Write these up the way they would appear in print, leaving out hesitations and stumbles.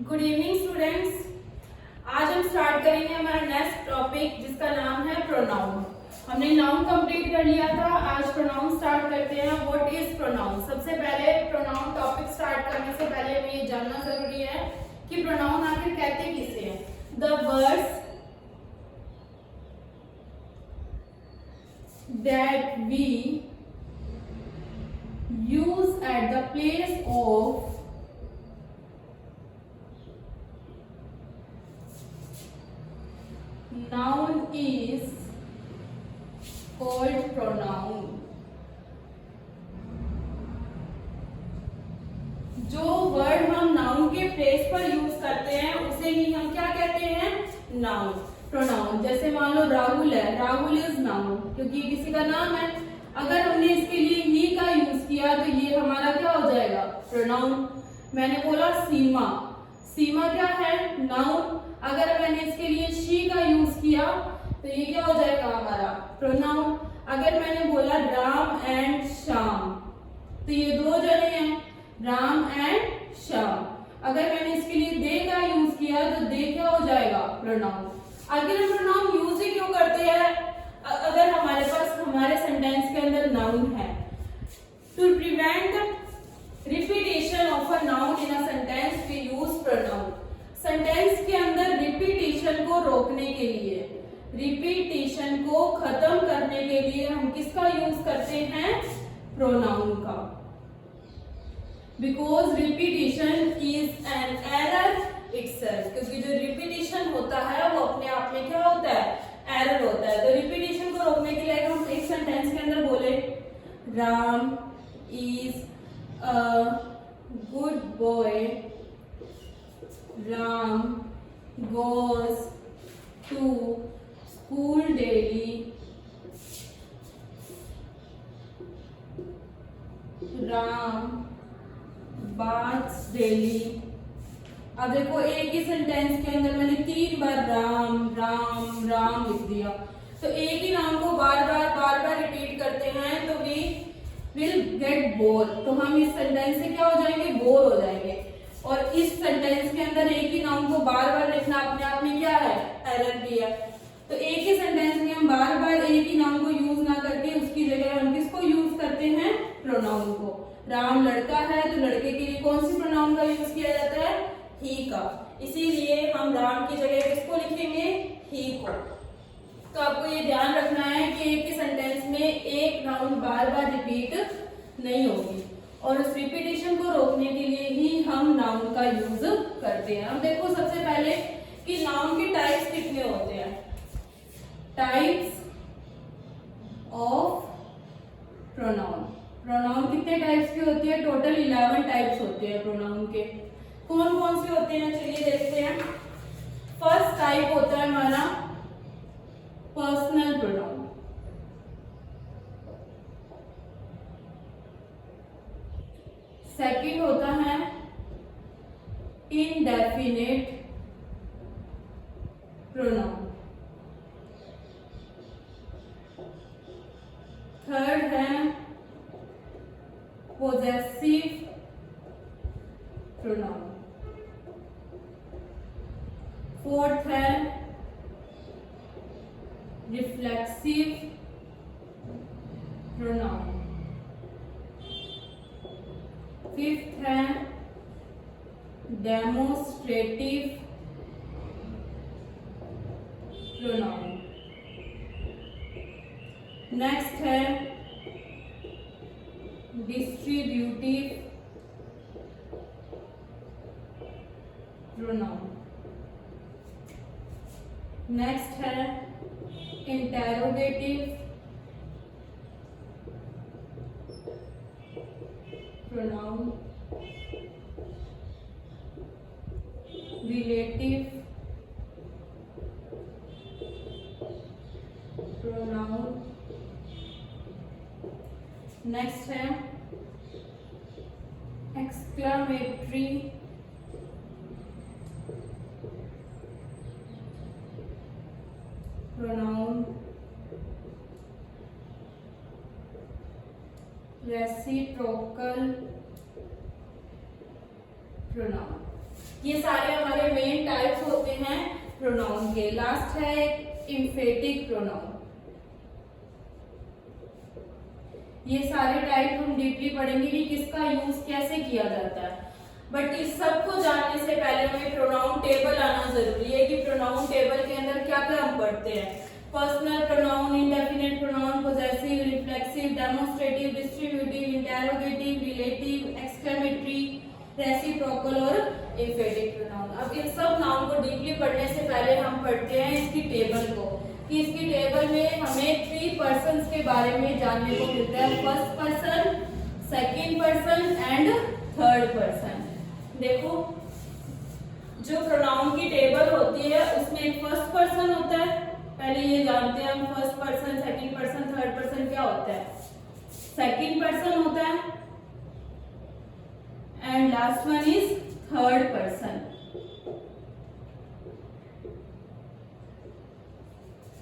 Good evening students. आज हम start करेंगे हमारा नेक्स्ट टॉपिक जिसका नाम है प्रोनाउन। हमने नाउन कंप्लीट कर लिया था, आज प्रोनाउन स्टार्ट करते हैं। What is pronoun? सबसे पहले प्रोनाउन टॉपिक स्टार्ट करने से पहले हमें ये जानना जरूरी है कि प्रोनाउन आखिर कहते किसे हैं। The words that we use at the place of noun is called pronoun। जो वर्ड हम नाउन के प्लेस पर यूज करते हैं उसे ही हम क्या कहते हैं? Noun, pronoun. जैसे मान लो राहुल है, राहुल इज नाउन क्योंकि किसी का नाम है। अगर हमने इसके लिए ही का यूज किया तो ये हमारा क्या हो जाएगा? प्रोनाउन। मैंने बोला सीमा, सीमा क्या है? नाउन। अगर मैंने इसके लिए शी का यूज किया तो ये क्या हो जाएगा? हमारा प्रोनाउन। अगर मैंने बोला राम एंड श्याम तो ये दो जने हैं, राम एंड श्याम। अगर मैंने इसके लिए दे का यूज किया तो दे क्या हो जाएगा? प्रोनाउन। आखिर हम प्रोनाउन यूज ही क्यों करते हैं? अगर हमारे पास हमारे सेंटेंस के अंदर नाउन है, to prevent repetition of a noun in a sentence we use pronoun. Sentence के अंदर रिपीटेशन को रोकने के लिए, रिपीटेशन को खत्म करने के लिए हम किसका यूज करते हैं? प्रोनाउन का। Because repetition is an error itself, क्योंकि जो रिपीटेशन होता है वो अपने आप में क्या होता है? एरर होता है। तो रिपीटेशन को रोकने के लिए हम एक सेंटेंस के अंदर बोले Ram is a good boy, Ram goes to school daily, Ram baths daily. अब देखो एक ही सेंटेंस के अंदर मैंने 3 बार राम राम राम लिख दिया, तो एक ही नाम को बार बार रिपीट करते हैं तो वी विल गेट बोर। तो हम इस सेंटेंस से क्या हो जाएंगे? बोर हो जाएंगे। और इस सेंटेंस के अंदर एक ही नाम को बार लिखना अपने आप में क्या है? एरर भी है। तो एक ही सेंटेंस में हम बार एक ही नाम को यूज ना करके उसकी जगह हम किसको यूज करते हैं? प्रोनाउन को। राम लड़का है तो लड़के के लिए कौन सी प्रोनाउन का यूज किया जाता है? ही का। इसीलिए हम राम की जगह किसको लिखेंगे? ही को। तो आपको ये ध्यान रखना है कि एक ही सेंटेंस में एक नाउन बार रिपीट नहीं होगी, और उस रिपीटेशन को रोकने के लिए ही हम नाउन का यूज करते हैं। अब देखो सबसे पहले कि नाउन के टाइप्स कितने होते हैं। Types of pronoun. प्रोनाउन कितने टाइप्स की होती है? टोटल 11 टाइप्स होते हैं प्रोनाउन के। कौन कौन से होते हैं चलिए देखते हैं। फर्स्ट टाइप होता है हमारा पर्सनल प्रोनाउन। सेकंड होता है इनडेफिनेट प्रोनाउन। थर्ड है पोजेसिव प्रोनाउन। फोर्थ है रिफ्लेक्सिव प्रोनाउन। फिफ्थ है डेमोस्ट्रेटिव प्रोनाउन। नेक्स्ट है डिस्ट्रीब्यूटिव प्रोनाउन। नेक्स्ट है interrogative pronoun. Relative pronoun. Next है एक्सक्लामेटरी प्रोनाउन। Reciprocal pronoun. ये सारे हमारे मेन टाइप्स होते हैं प्रोनाउन के। लास्ट है एम्फेटिक प्रोनाउन। ये सारे टाइप हम डीपली पढ़ेंगे कि किसका यूज कैसे किया जाता है। बट इस सब को जानने से पहले हमें प्रोनाउन टेबल आना जरूरी है कि प्रोनाउन टेबल के अंदर क्या क्या हम पढ़ते हैं। Personal pronoun, indefinite pronoun, possessive, reflexive, demonstrative, distributive, interrogative, relative, exclamatory, reciprocal और एम्फेटिक प्रोनाउन। अब इन सब नाउन को डीपली पढ़ने से पहले हम पढ़ते हैं इसकी टेबल को, कि इसकी टेबल में हमें 3 पर्सन्स के बारे में जानने को मिलता है। First person, second person and third person. देखो, जो प्रोनाउन की टेबल होती है उसमें एक फर्स्ट पर्सन होता है। पहले ये जानते हैं हम first person, second person, third person क्या होता है। सेकंड पर्सन होता है and last one is third person.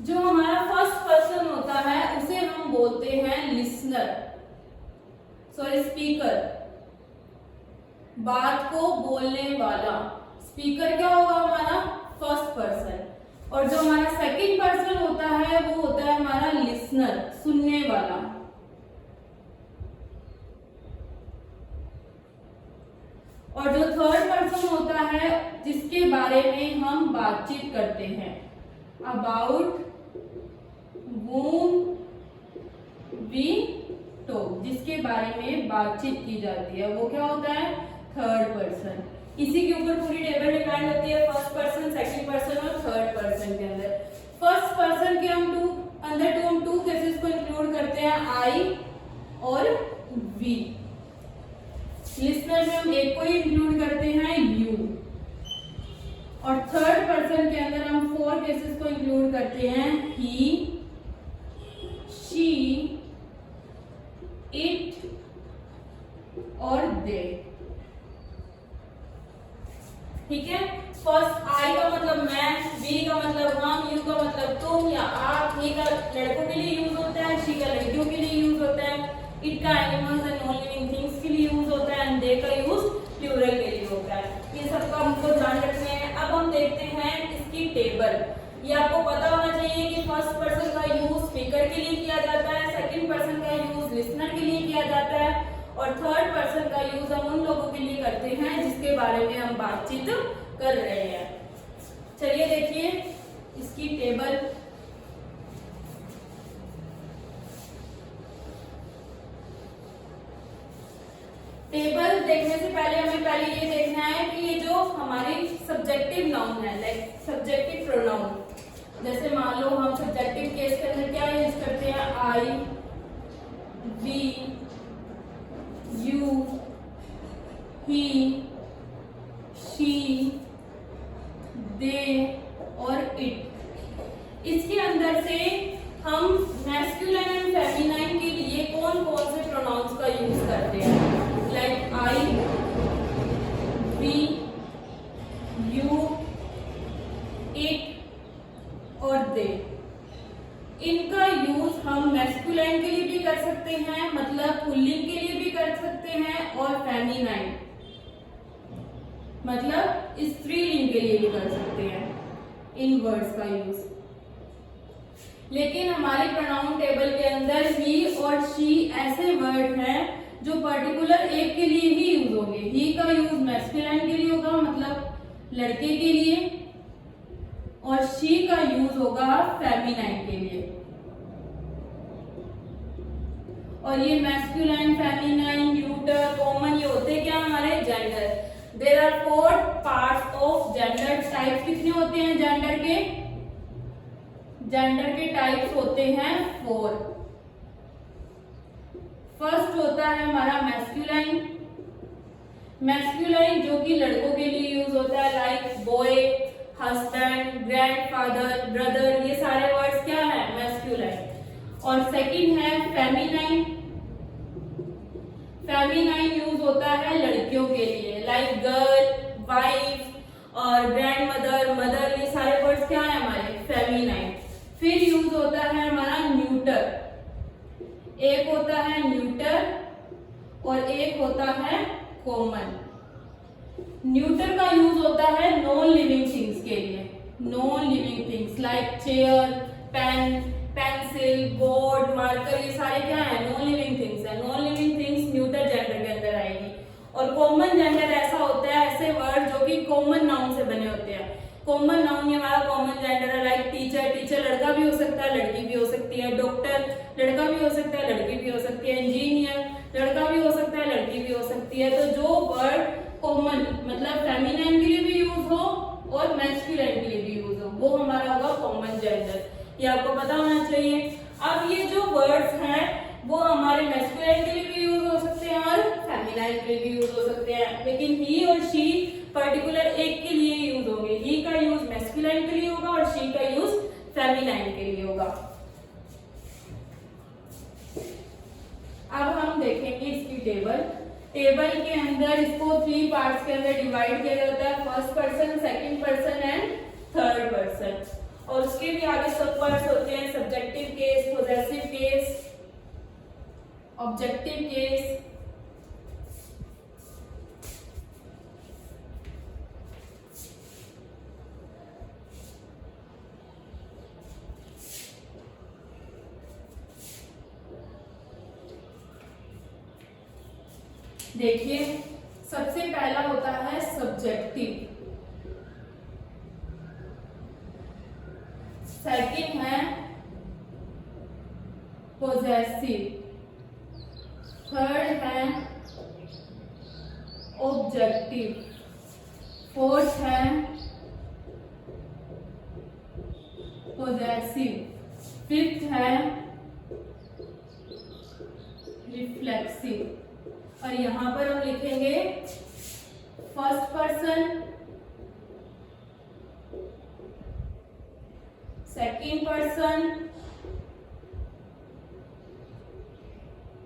जो हमारा फर्स्ट पर्सन होता है उसे हम बोलते हैं लिसनर, सॉरी स्पीकर, बात को बोलने वाला। स्पीकर क्या होगा हमारा फर्स्ट पर्सन। और जो हमारा सेकंड पर्सन होता है वो होता है हमारा लिसनर, सुनने वाला। और जो थर्ड पर्सन होता है जिसके बारे में हम बातचीत करते हैं, अबाउट whom we talk, जिसके बारे में बातचीत की जाती है, वो क्या होता है थर्ड पर्सन। इसी के ऊपर पूरी टेबल डिपेंड होती है, फर्स्ट पर्सन, सेकंड पर्सन और थर्ड पर्सन के अंदर। फर्स्ट पर्सन के हम टू केसेस को इंक्लूड करते हैं, आई और वी। लिसनर में हम एक को ही इंक्लूड करते हैं, यू। और थर्ड पर्सन के अंदर हम 4 केसेस को इंक्लूड करते हैं, ही, शी, इट और दे। ठीक है। फर्स्ट आई का मतलब मैं, वी का मतलब हम, यू का मतलब तुम या आप, ही का लड़कों के लिए यूज होता है, शी का लड़कियों के लिए यूज होता है, इट का animals and non living things के लिए यूज होता है एंड दे का यूज प्लूरल के लिए होता है। ये सब का हमको ध्यान रखना है। अब हम देखते हैं इसकी टेबल। ये आपको पता होना चाहिए कि फर्स्ट पर्सन का यूज स्पीकर के लिए किया जाता है, सेकंड पर्सन का यूज लिसनर के लिए किया जाता है और थर्ड पर्सन का यूज हम उन लोगों के लिए करते हैं जिसके बारे में हम बातचीत कर रहे हैं। चलिए देखिए इसकी टेबल। टेबल देखने से पहले हमें पहले ये देखना है कि ये जो हमारी सब्जेक्टिव नाउन है, लाइक सब्जेक्टिव प्रोनाउन, जैसे मान लो हम सब्जेक्टिव केस के अंदर क्या यूज करते हैं, आई, वी, यू, ही, शी, दे और इट। इसके अंदर से हम मैस्कुलिन एंड फेमिनाइन के लिए कौन कौन से प्रोनाउंस का यूज करते हैं, like I, we, you, it और दे। इनका यूज हम मैस्कुलाइन के लिए भी कर सकते हैं, मतलब पुल्लिंग के लिए भी कर सकते हैं, और फेमिनाइन मतलब स्त्रीलिंग के लिए भी कर सकते हैं इन वर्ड्स का यूज। लेकिन हमारी प्रोनाउन टेबल के अंदर ही और शी ऐसे वर्ड हैं जो पर्टिकुलर एक के लिए ही यूज होंगे। ही का यूज मैस्कुलाइन के लिए होगा, मतलब लड़के के लिए, और शी का यूज होगा फेमिनाइन के लिए। और ये मैस्कुलाइन, फेमिनाइन, न्यूटर, कॉमन, ये होते क्या हमारे gender. There are 4 parts of gender. Types कितने होते हैं जेंडर के? जेंडर के टाइप्स होते हैं 4। फर्स्ट होता है हमारा मैस्कुलाइन। मैस्कुलाइन जो कि लड़कों के लिए यूज होता है, like boy, husband, grandfather, brother, ये सारे वर्ड्स क्या है मैस्कुलाइन। और सेकंड है फेमिनाइन। फेमिनाइन यूज होता है लड़कियों के लिए, लाइक गर्ल, वाइफ और ग्रैंडमदर, मदर, ये सारे वर्ड्स क्या है हमारे फेमिनाइन। फिर यूज होता है हमारा न्यूटर। एक होता है न्यूटर और एक होता है कॉमन। न्यूटर का यूज होता things like chair, pen, pencil, board, marker, ये सारे क्या है? नॉन लिविंग थिंग्स है। Non living things neuter gender के अंदर आएगी। और कॉमन जेंडर ऐसा होता है, ऐसे वर्ड जो कि कॉमन नाउन से बने होते हैं। कॉमन नाउन ये हमारा कॉमन जेंडर है। लाइक टीचर, टीचर लड़का भी हो सकता है, लड़की भी हो सकती है। डॉक्टर लड़का भी हो सकता है, लड़की भी हो सकती है। इंजीनियर लड़का भी हो सकता है, लड़की भी हो सकती है। तो जो वर्ड कॉमन मतलब फेमिनाइन के लिए भी यूज हो और मैस्कुलाइन के लिए भी यूज हो, वो हमारा होगा कॉमन जेंडर। ये आपको पता होना चाहिए। अब ये जो वर्ड्स हैं वो हमारे मैस्कुलाइन के लिए भी यूज हो सकते हैं और फेमिनाइन के लिए भी यूज हो सकते हैं, लेकिन ही और शी पर्टिकुलर एक के लिए यूज होंगे। ही का यूज मैस्कुलाइन के लिए होगा और शी का यूज फेमिनाइन के लिए होगा। अब हम देखेंगे इसकी टेबल। टेबल के अंदर इसको 3 पार्ट्स के अंदर डिवाइड किया जाता है, first person, second person and third person. और उसके भी आगे सब पार्ट्स होते हैं, subjective case, possessive case, objective case, देखिए सबसे पहला होता है सब्जेक्टिव, सेकंड है पॉजेसिव, थर्ड है ऑब्जेक्टिव, फोर्थ है पॉजेसिव, फिफ्थ है रिफ्लेक्सिव। और यहां पर हम लिखेंगे फर्स्ट पर्सन, सेकंड पर्सन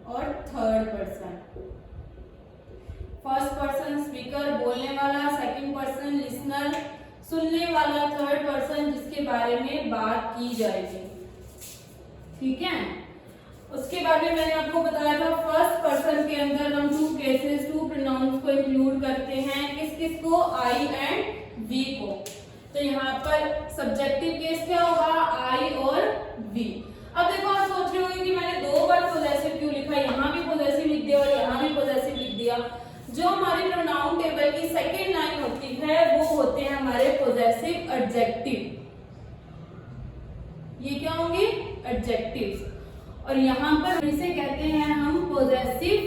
और third person. First person speaker बोलने वाला, सेकंड पर्सन लिसनर सुनने वाला, थर्ड पर्सन जिसके बारे में बात की जाएगी। ठीक है, उसके बाद में मैंने आपको बताया था फर्स्ट पर्सन के अंदर हम 2 केसेस, 2 प्रोनाउंस को इंक्लूड करते हैं। किस किस को? आई एंड वी को। तो यहाँ पर सब्जेक्टिव केस क्या होगा? आई और वी। अब देखो आप सोच रहे होंगे कि मैंने 2 बार पॉजेसिव क्यों लिखा, यहाँ भी पॉजेसिव लिख दिया और यहाँ भी पॉजेसिव लिख दिया। जो हमारी प्रोनाउन टेबल की सेकेंड लाइन होती है वो होते हैं हमारे पॉजेसिव एडजेक्टिव। ये क्या होंगे? एडजेक्टिव्स। और यहाँ पर इसे कहते हैं हम पॉजेसिव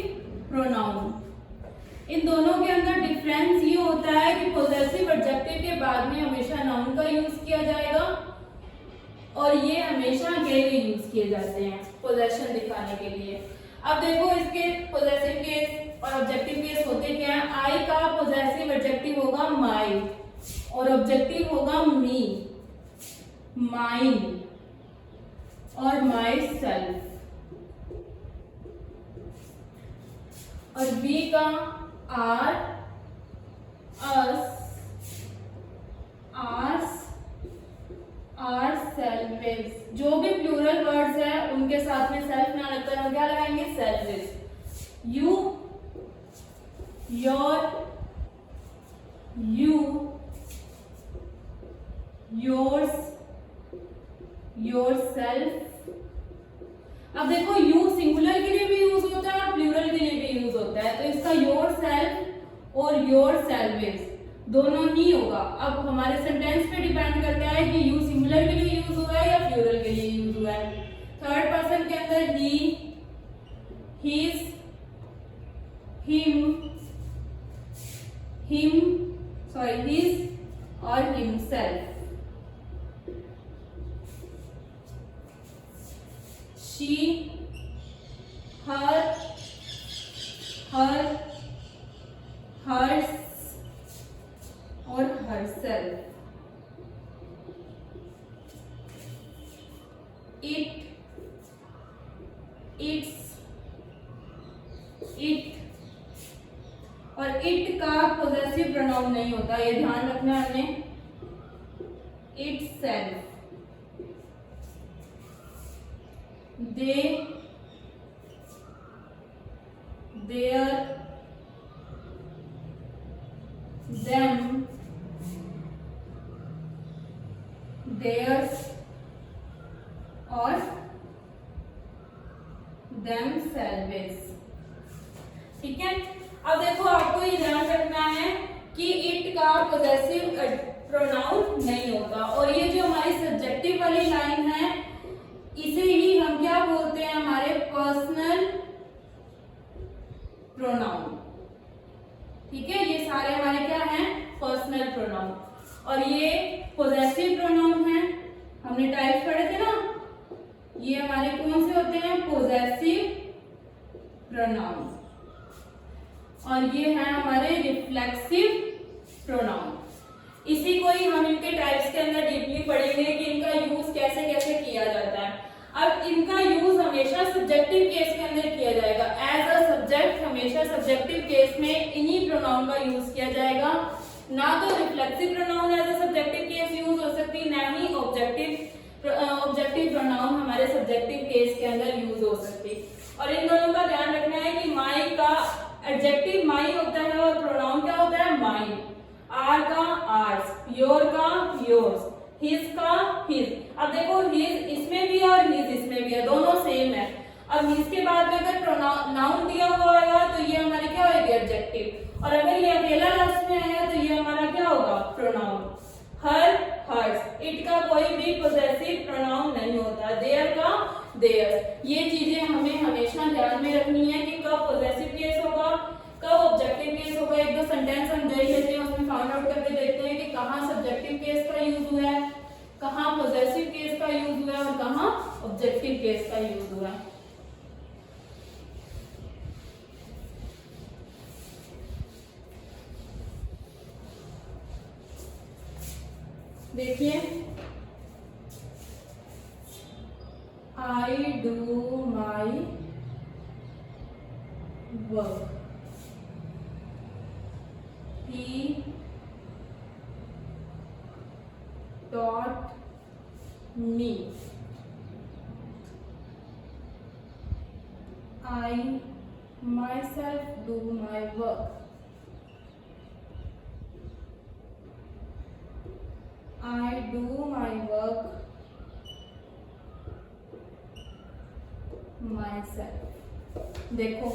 प्रोनाउन। इन दोनों के अंदर डिफरेंस ये होता है कि पॉजेसिव एडजेक्टिव के बाद में हमेशा नाउन का यूज किया जाएगा और ये हमेशा के लिए यूज किए जाते हैं पोजेशन दिखाने के लिए। अब देखो इसके पॉजेसिव केस और ऑब्जेक्टिव केस होते क्या है? आई का पॉजेसिव एडजेक्टिव होगा माई और ऑब्जेक्टिव होगा मी, माइन और माई सेल्फ। और वी का our, us, ours, ourselves. जो भी प्लूरल वर्ड्स है उनके साथ में सेल्फ ना लगता है, हम क्या लगाएंगे? Self. You, your, you, yours, yourself. अब देखो यू सिंगुलर के लिए भी यूज होता है और प्लूरल के लिए भी यूज होता है, तो इसका योरसेल्फ और योरसेल्व्स दोनों ही होगा। अब हमारे सेंटेंस पे डिपेंड करता है कि यू सिंगुलर के लिए यूज हुआ है या प्लूरल के लिए यूज हुआ है। थर्ड पर्सन के अंदर ही, हीज, हिम, हिज और हिमसेल्फ। she, her, hers और herself, it, its, it। और it का पॉजेसिव प्रोनाउन नहीं होता, ये ध्यान रखना है हमने। itself, they, their, them, theirs और themselves। ठीक है, अब देखो आपको ये ध्यान रखना है कि इट का पोजेसिव प्रोनाउन नहीं होता, और ये जो हमारी सब्जेक्टिव वाली लाइन है इसे ही हम क्या बोलते हैं, हमारे पर्सनल प्रोनाउन। ठीक है, ये सारे हमारे क्या हैं, पर्सनल प्रोनाउन। और ये पोजेसिव प्रोनाउन है, हमने टाइप्स पढ़े थे ना, ये हमारे कौन से होते हैं, पोजेसिव प्रोनाउन। और ये है हमारे रिफ्लेक्सिव प्रोनाउन। इसी को ही हम इनके टाइप्स के अंदर डीपली पढ़ेंगे कि इनका यूज कैसे कैसे किया जाता है। अब इनका यूज हमेशा सब्जेक्टिव केस के अंदर किया जाएगा, एज अ सब्जेक्ट हमेशा सब्जेक्टिव केस में इन्हीं प्रोनाउन का यूज किया जाएगा, ना तो reflexive pronoun as a subjective case use हो सकती, ना ही ऑब्जेक्टिव प्रोनाउन हमारे सब्जेक्टिव केस के अंदर यूज हो सकती। और इन दोनों का ध्यान रखना है कि माई का एडजेक्टिव माई होता है और प्रोनाउन क्या होता है, माइन। आर का आर्स, योर का योर्स, हिज का हिज। अब देखो हिज इसमें भी और हिज इसमें भी है, दोनों सेम है। अब हिज के बाद में अगर नाउन दिया हुआ होगा तो ये हमारी क्या होगी, एडजेक्टिव, और अगर ये अकेला लास्ट में है तो ये हमारा क्या होगा, प्रोनाउन। हर, हर्स, इट का कोई भी पोजेसिव प्रोनाउन नहीं होता, देयर का देयर्स। ये चीजें हमें हमेशा ध्यान में रखनी है कि कब पोजेसिव केस होगा, कब ऑब्जेक्टिव केस होगा। एक दो सेंटेंस हम देख लेते हैं, उसमें फाइंड आउट करके देखते हैं कि कहाँ सब्जेक्टिव केस का यूज हुआ है, कहाँ पोजेसिव केस का यूज हुआ है और कहाँ ऑब्जेक्टिव केस का यूज हुआ है। देखिए, आई do my work, he taught me, I myself do my work, I do my work myself। देखो,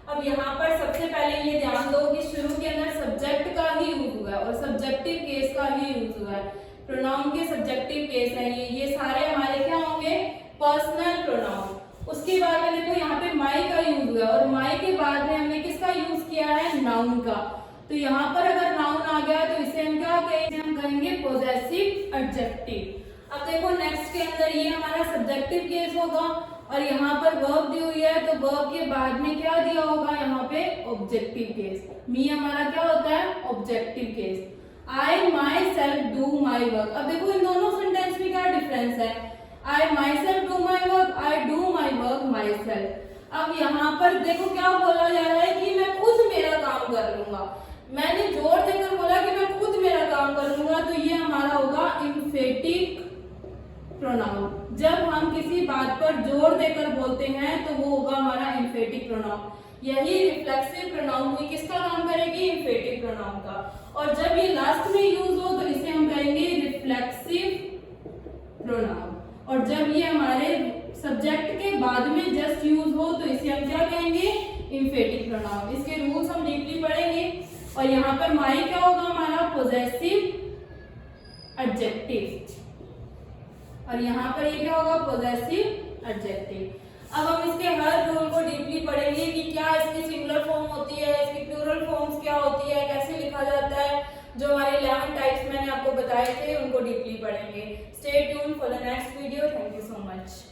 अब यहाँ पर सबसे पहले ये ध्यान दो कि शुरू के अंदर सब्जेक्ट का ही यूज हुआ है और सब्जेक्टिव केस का ही यूज हुआ है। प्रोनाउन के सब्जेक्टिव केस है ये सारे हमारे क्या होंगे, पर्सनल प्रोनाउन। उसके बाद में देखो यहाँ पे माई का यूज हुआ है और माई के बाद में हमने किसका यूज किया है, नाउन का। तो यहाँ पर अगर नाउन आ गया तो इसे हम क्या कहेंगे, हम कहेंगे पोजेसिव एडजेक्टिव। अब देखो नेक्स्ट के अंदर ये हमारा सब्जेक्टिव केस होगा और यहाँ पर वर्ब दी हुई है तो वर्ब के बाद में क्या दिया होगा, यहाँ पे ऑब्जेक्टिव केस। मी हमारा क्या होता है, objective case. I myself do my work. अब देखो इन दोनों सेंटेंस में क्या डिफरेंस है, I myself do my work, I do my work myself. अब यहाँ पर देखो क्या बोला जा रहा है कि मैं खुद मेरा काम कर लूंगा। मैंने जोर देकर बोला कि मैं खुद मेरा काम कर लूंगा, तो ये हमारा होगा इम्फेटिक प्रोनाउन। जब हम किसी बात पर जोर देकर बोलते हैं तो वो होगा हमारा इम्फेटिक प्रोनाउन। यही रिफ्लेक्सिव प्रोनाउन हुई, किसका काम करेगी, इम्फेटिक प्रोनाउन का। और जब ये लास्ट में यूज हो तो इसे हम कहेंगे रिफ्लेक्सिव प्रोनाउन। और जब ये हमारे सब्जेक्ट के बाद में जस्ट यूज हो तो इसे हम क्या कहेंगे, इम्फेटिक प्रोनाउन। इसके रूल्स हम डीपली पढ़ेंगे। और यहाँ पर माई क्या होगा, हमारा पोजेसिव एडजेक्टिव, और यहाँ पर ये क्या होगा, पोजेसिव एडजेक्टिव। अब हम इसके हर रूल को डीपली पढ़ेंगे कि क्या इसकी सिंगुलर फॉर्म होती है, इसकी प्लूरल फॉर्म्स क्या होती है, कैसे लिखा जाता है। जो हमारे 11 टाइप्स मैंने आपको बताए थे उनको डीपली पढ़ेंगे। Stay tuned for the next video. Thank you so much.